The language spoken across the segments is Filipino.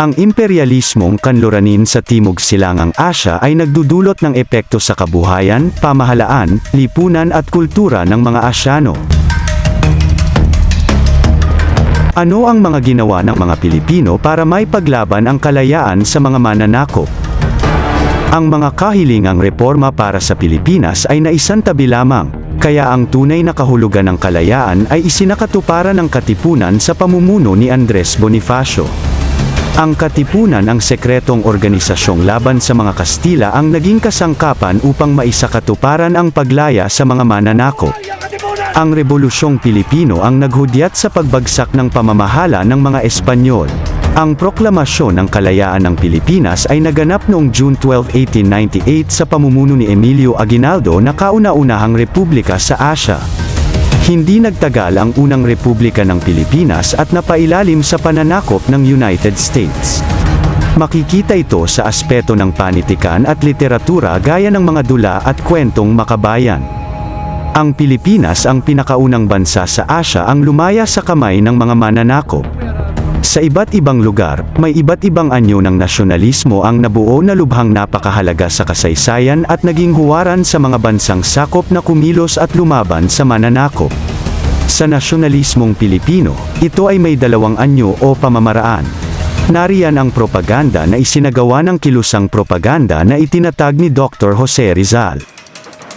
Ang imperialismong kanluranin sa Timog Silangang Asya ay nagdudulot ng epekto sa kabuhayan, pamahalaan, lipunan at kultura ng mga Asyano. Ano ang mga ginawa ng mga Pilipino para maipaglaban ang kalayaan sa mga mananakop? Ang mga kahilingang reforma para sa Pilipinas ay naisantabi lamang, kaya ang tunay na kahulugan ng kalayaan ay isinakatuparan ng Katipunan sa pamumuno ni Andres Bonifacio. Ang Katipunan, ang sekretong organisasyong laban sa mga Kastila, ang naging kasangkapan upang maisakatuparan ang paglaya sa mga mananakop. Ang Rebolusyong Pilipino ang naghudyat sa pagbagsak ng pamamahala ng mga Espanyol. Ang Proklamasyon ng Kalayaan ng Pilipinas ay naganap noong June 12, 1898 sa pamumuno ni Emilio Aguinaldo na kauna-unahang republika sa Asya. Hindi nagtagal ang unang republika ng Pilipinas at napailalim sa pananakop ng United States. Makikita ito sa aspeto ng panitikan at literatura gaya ng mga dula at kwentong makabayan. Ang Pilipinas ang pinakaunang bansa sa Asya ang lumaya sa kamay ng mga mananakop. Sa iba't ibang lugar, may iba't ibang anyo ng nasyonalismo ang nabuo na lubhang napakahalaga sa kasaysayan at naging huwaran sa mga bansang sakop na kumilos at lumaban sa mananakop. Sa nasyonalismong Pilipino, ito ay may dalawang anyo o pamamaraan. Nariyan ang propaganda na isinagawa ng kilusang propaganda na itinatag ni Dr. Jose Rizal.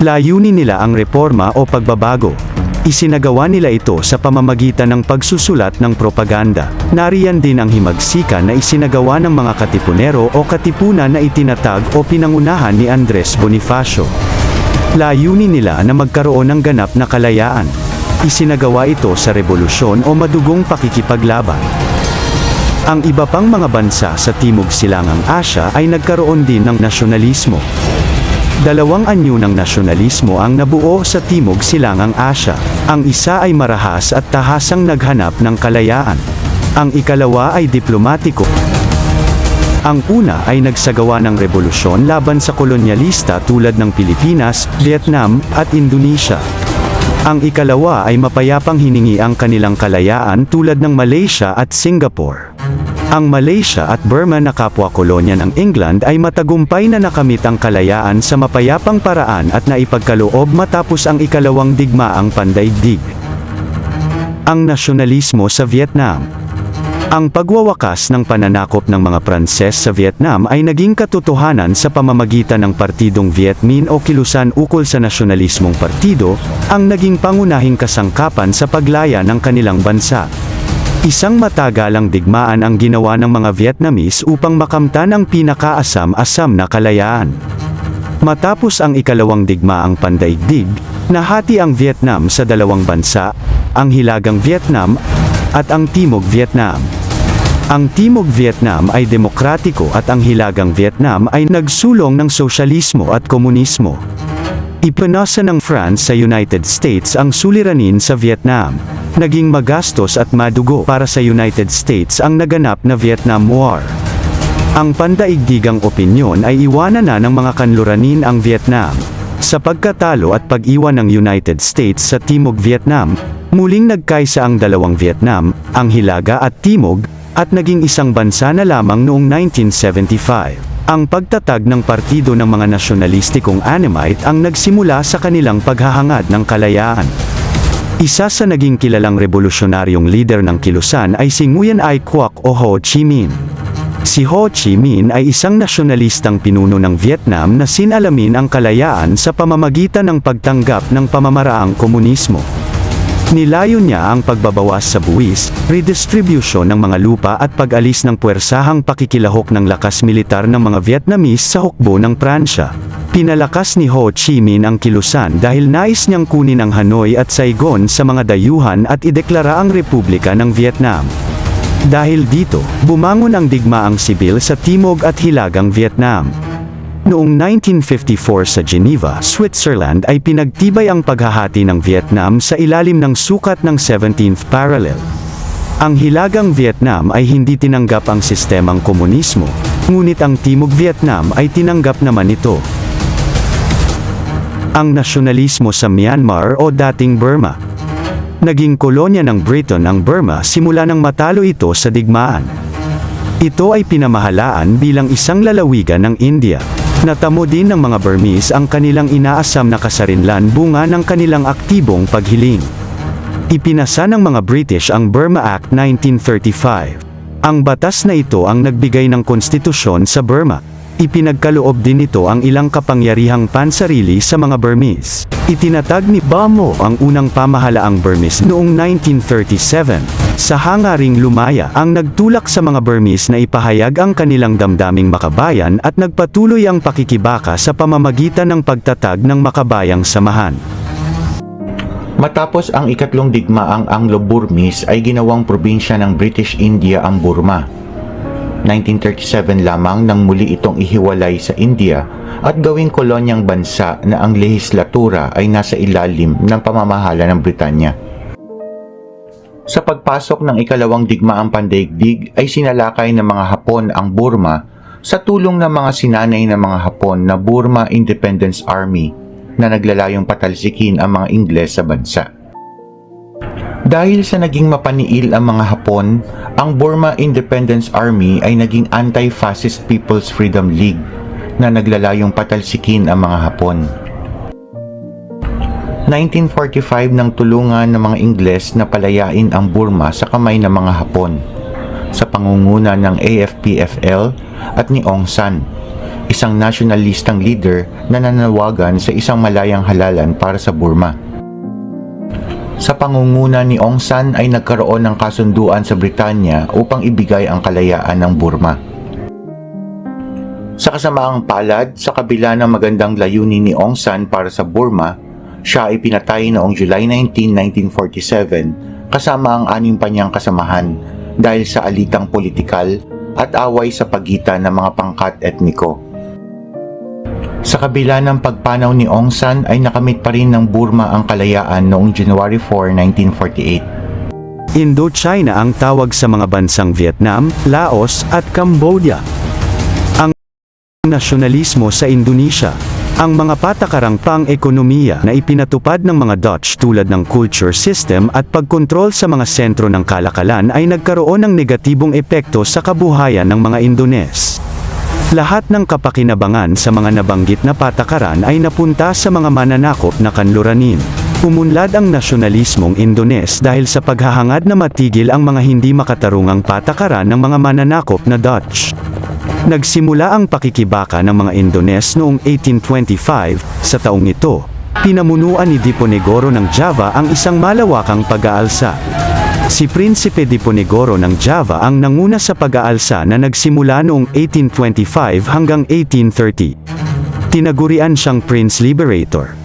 Layunin nila ang reforma o pagbabago. Isinagawa nila ito sa pamamagitan ng pagsusulat ng propaganda. Nariyan din ang himagsikan na isinagawa ng mga katipunero o katipunan na itinatag o pinangunahan ni Andres Bonifacio. Layunin nila na magkaroon ng ganap na kalayaan. Isinagawa ito sa rebolusyon o madugong pakikipaglaban. Ang iba pang mga bansa sa Timog Silangang Asya ay nagkaroon din ng nasyonalismo. Dalawang anyo ng nasyonalismo ang nabuo sa Timog Silangang Asya. Ang isa ay marahas at tahasang naghanap ng kalayaan. Ang ikalawa ay diplomatiko. Ang una ay nagsagawa ng rebolusyon laban sa kolonyalista tulad ng Pilipinas, Vietnam, at Indonesia. Ang ikalawa ay mapayapang hiningi ang kanilang kalayaan tulad ng Malaysia at Singapore. Ang Malaysia at Burma na kapwa-kolonya ng England ay matagumpay na nakamit ang kalayaan sa mapayapang paraan at naipagkaloob matapos ang ikalawang digmaang pandaigdig. Ang nasyonalismo sa Vietnam. Ang pagwawakas ng pananakop ng mga Pranses sa Vietnam ay naging katotohanan sa pamamagitan ng Partidong Viet Minh o Kilusan Ukol sa Nasyonalismong Partido, ang naging pangunahing kasangkapan sa paglaya ng kanilang bansa. Isang matagalang digmaan ang ginawa ng mga Vietnamese upang makamtan ang pinakaasam-asam na kalayaan. Matapos ang ikalawang digmaang pandaigdig, nahati ang Vietnam sa dalawang bansa, ang Hilagang Vietnam at ang Timog Vietnam. Ang Timog Vietnam ay demokratiko at ang Hilagang Vietnam ay nagsulong ng sosyalismo at komunismo. Ipinasa ng France sa United States ang suliranin sa Vietnam. Naging magastos at madugo para sa United States ang naganap na Vietnam War. Ang pandaigdigang opinyon ay iwanan na ng mga kanluranin ang Vietnam. Sa pagkatalo at pag-iwan ng United States sa Timog Vietnam, muling nagkaisa ang dalawang Vietnam, ang Hilaga at Timog, at naging isang bansa na lamang noong 1975. Ang pagtatag ng partido ng mga nasyonalistikong Annamite ang nagsimula sa kanilang paghahangad ng kalayaan. Isa sa naging kilalang revolusyonaryong leader ng Kilusan ay si Nguyen Ai Quoc o Ho Chi Minh. Si Ho Chi Minh ay isang nasyonalistang pinuno ng Vietnam na sinalamin ang kalayaan sa pamamagitan ng pagtanggap ng pamamaraang komunismo. Nilayon niya ang pagbabawas sa buwis, redistribution ng mga lupa at pag-alis ng puwersahang pakikilahok ng lakas militar ng mga Vietnamese sa hukbo ng Pransya. Pinalakas ni Ho Chi Minh ang Kilusan dahil nais niyang kunin ang Hanoi at Saigon sa mga dayuhan at ideklara ang Republika ng Vietnam. Dahil dito, bumangon ang digmaang sibil sa Timog at Hilagang Vietnam. Noong 1954 sa Geneva, Switzerland ay pinagtibay ang paghahati ng Vietnam sa ilalim ng sukat ng 17th Parallel. Ang Hilagang Vietnam ay hindi tinanggap ang sistemang komunismo, ngunit ang Timog Vietnam ay tinanggap naman ito. Ang nasyonalismo sa Myanmar o dating Burma. Naging kolonya ng Britain ang Burma simula nang matalo ito sa digmaan. Ito ay pinamahalaan bilang isang lalawigan ng India. Natamo din ng mga Burmese ang kanilang inaasam na kasarinlan bunga ng kanilang aktibong paghiling. Ipinasa ng mga British ang Burma Act 1935. Ang batas na ito ang nagbigay ng konstitusyon sa Burma. Ipinagkaloob din ito ang ilang kapangyarihang pansarili sa mga Burmese. Itinatag ni Bamo ang unang pamahalaang Burmese noong 1937. Sa hangaring lumaya ang nagtulak sa mga Burmese na ipahayag ang kanilang damdaming makabayan at nagpatuloy ang pakikibaka sa pamamagitan ng pagtatag ng makabayang samahan. Matapos ang ikatlong digmaang Anglo-Burmese ay ginawang probinsya ng British India ang Burma. 1937 lamang nang muli itong ihiwalay sa India at gawing kolonyang bansa na ang lehislatura ay nasa ilalim ng pamamahala ng Britanya. Sa pagpasok ng ikalawang digmaang pandaigdig ay sinalakay ng mga Hapon ang Burma sa tulong ng mga sinanay ng mga Hapon na Burma Independence Army na naglalayong patalsikin ang mga Ingles sa bansa. Dahil sa naging mapaniil ang mga Hapon, ang Burma Independence Army ay naging Anti-Fascist People's Freedom League na naglalayong patalsikin ang mga Hapon. 1945 nang tulungan ng mga Ingles na palayain ang Burma sa kamay ng mga Hapon sa pangunguna ng AFP-FL at ni Aung San, isang nasyonalistang leader na nanawagan sa isang malayang halalan para sa Burma. Sa pangunguna ni Aung San ay nagkaroon ng kasunduan sa Britanya upang ibigay ang kalayaan ng Burma. Sa kasamaang palad, sa kabila ng magandang layunin ni Aung San para sa Burma, siya ay pinatay noong July 19, 1947 kasama ang 6 pa niyang kasamahan dahil sa alitang politikal at away sa pagitan ng mga pangkat etniko. Sa kabila ng pagpanaw ni Aung San ay nakamit pa rin ng Burma ang kalayaan noong January 4, 1948. Indochina ang tawag sa mga bansang Vietnam, Laos at Cambodia. Ang nasyonalismo sa Indonesia. Ang mga patakarang pang-ekonomiya na ipinatupad ng mga Dutch tulad ng culture system at pagkontrol sa mga sentro ng kalakalan ay nagkaroon ng negatibong epekto sa kabuhayan ng mga Indones. Lahat ng kapakinabangan sa mga nabanggit na patakaran ay napunta sa mga mananakop na kanluranin. Umunlad ang nasyonalismong Indones dahil sa paghahangad na matigil ang mga hindi makatarungang patakaran ng mga mananakop na Dutch. Nagsimula ang pakikibaka ng mga Indones noong 1825. Sa taong ito, pinamunuan ni Diponegoro ng Java ang isang malawakang pag-aalsa. Si Prinsipe Diponegoro ng Java ang nanguna sa pag-aalsa na nagsimula noong 1825 hanggang 1830. Tinagurian siyang Prince Liberator.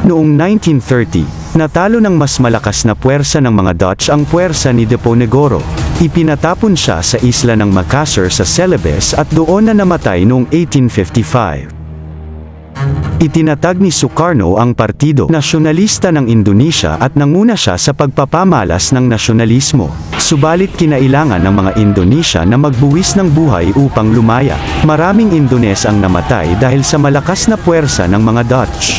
Noong 1930, natalo ng mas malakas na puwersa ng mga Dutch ang puwersa ni Diponegoro. Ipinatapon siya sa isla ng Makassar sa Celebes at doon na namatay noong 1855. Itinatag ni Sukarno ang Partido Nasyonalista ng Indonesia at nanguna siya sa pagpapamalas ng nasyonalismo. Subalit kinailangan ng mga Indonesia na magbuwis ng buhay upang lumaya. Maraming Indones ang namatay dahil sa malakas na puwersa ng mga Dutch.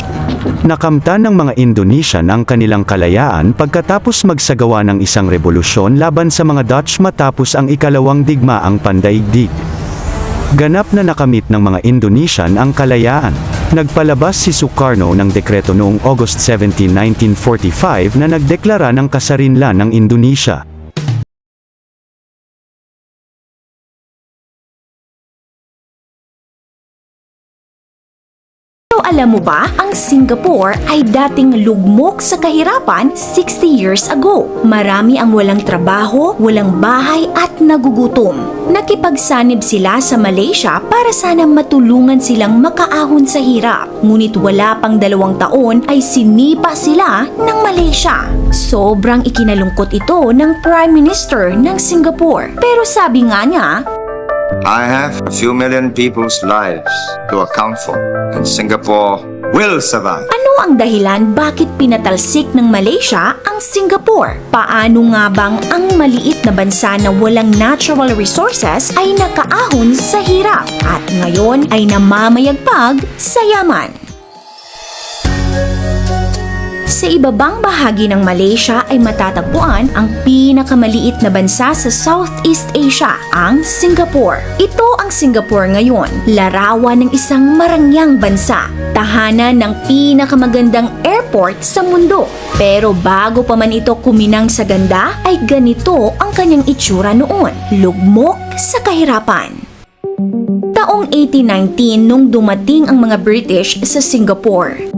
Nakamtan ng mga Indonesian ang kanilang kalayaan pagkatapos magsagawa ng isang revolusyon laban sa mga Dutch matapos ang ikalawang digmaang pandaigdig. Ganap na nakamit ng mga Indonesian ang kalayaan. Nagpalabas si Sukarno ng dekreto noong August 17, 1945 na nagdeklara ng kasarinlan ng Indonesia. Alam mo ba, ang Singapore ay dating lugmok sa kahirapan 60 years ago. Marami ang walang trabaho, walang bahay at nagugutom. Nakipagsanib sila sa Malaysia para sana matulungan silang makaahon sa hirap. Ngunit wala pang 2 taon ay sinipa sila ng Malaysia. Sobrang ikinalungkot ito ng Prime Minister ng Singapore. Pero sabi nga niya, I have a few million people's lives to account for, and Singapore will survive. ano ang dahilan bakit pinatalsik ng Malaysia ang Singapore? Paano nga bang ang maliit na bansa na walang natural resources ay nakaahon sa hirap at ngayon ay namamayagpag sa yaman? Sa ibabang bahagi ng Malaysia ay matatagpuan ang pinakamaliit na bansa sa Southeast Asia, ang Singapore. Ito ang Singapore ngayon, larawan ng isang marangyang bansa, tahanan ng pinakamagandang airport sa mundo. Pero bago pa man ito kuminang sa ganda, ay ganito ang kanyang itsura noon, lugmok sa kahirapan. Taong 1819 nung dumating ang mga British sa Singapore.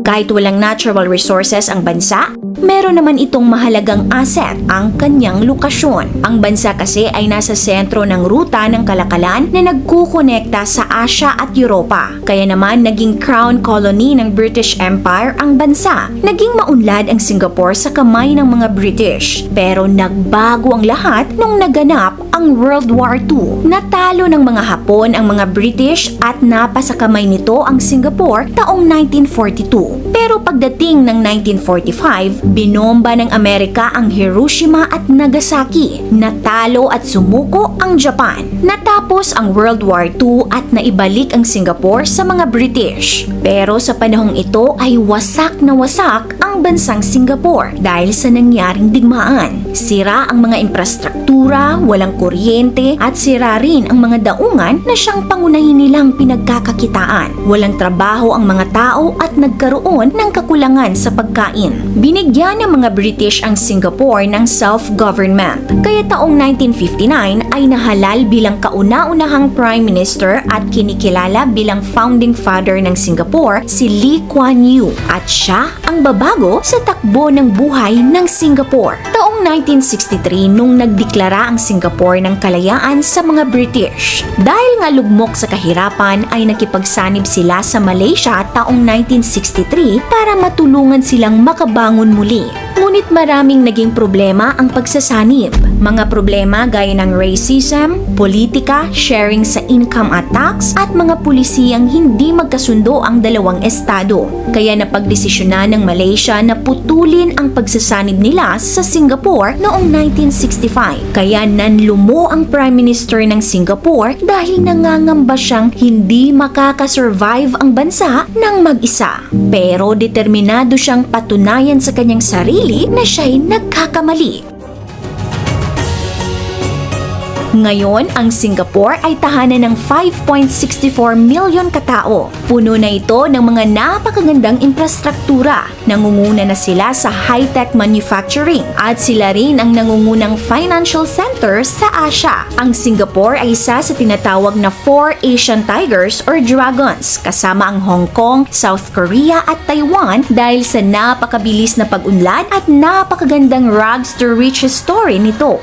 Kahit walang natural resources ang bansa, meron naman itong mahalagang asset, ang kanyang lokasyon. Ang bansa kasi ay nasa sentro ng ruta ng kalakalan na nagkukonekta sa Asia at Europa. Kaya naman naging crown colony ng British Empire ang bansa. Naging maunlad ang Singapore sa kamay ng mga British. Pero nagbago ang lahat nung naganap ang World War II. Natalo ng mga Hapon ang mga British at napasa kamay nito ang Singapore taong 1942. Pero pagdating ng 1945, binomba ng Amerika ang Hiroshima at Nagasaki. Natalo at sumuko ang Japan. Natapos ang World War II at naibalik ang Singapore sa mga British. Pero sa panahong ito ay wasak na wasak ang bansang Singapore dahil sa nangyaring digmaan. Sira ang mga infrastruktura, walang kuryente at sira rin ang mga daungan na siyang pangunahin nilang pinagkakakitaan. Walang trabaho ang mga tao at nagkaroon ng kakulangan sa pagkain. Binigyan ng mga British ang Singapore ng self-government. Kaya taong 1959 ay nahalal bilang kauna-unahang Prime Minister at kinikilala bilang founding father ng Singapore si Lee Kuan Yew at siya ang babago sa takbo ng buhay ng Singapore. Taong 1963 nung nagdeklara ang Singapore ng kalayaan sa mga British. Dahil nga lugmok sa kahirapan ay nakipagsanib sila sa Malaysia taong 1963 para matulungan silang makabangon muli. Ngunit maraming naging problema ang pagsasanib. Mga problema gaya ng racism, politika, sharing sa income at tax, at mga pulisiyang hindi magkasundo ang dalawang estado. Kaya napagdesisyonan ng Malaysia na putulin ang pagsasanib nila sa Singapore noong 1965. Kaya nanlumo ang Prime Minister ng Singapore dahil nangangamba siyang hindi makakasurvive ang bansa ng mag-isa. Pero determinado siyang patunayan sa kanyang sarili na siya'y nagkakamali. Ngayon, ang Singapore ay tahanan ng 5.64 milyon katao. Puno na ito ng mga napakagandang infrastruktura. Nangunguna na sila sa high-tech manufacturing at sila rin ang nangungunang financial center sa Asia. Ang Singapore ay isa sa tinatawag na 4 Asian Tigers or Dragons, kasama ang Hong Kong, South Korea at Taiwan dahil sa napakabilis na pag-unlad at napakagandang rags to riches story nito.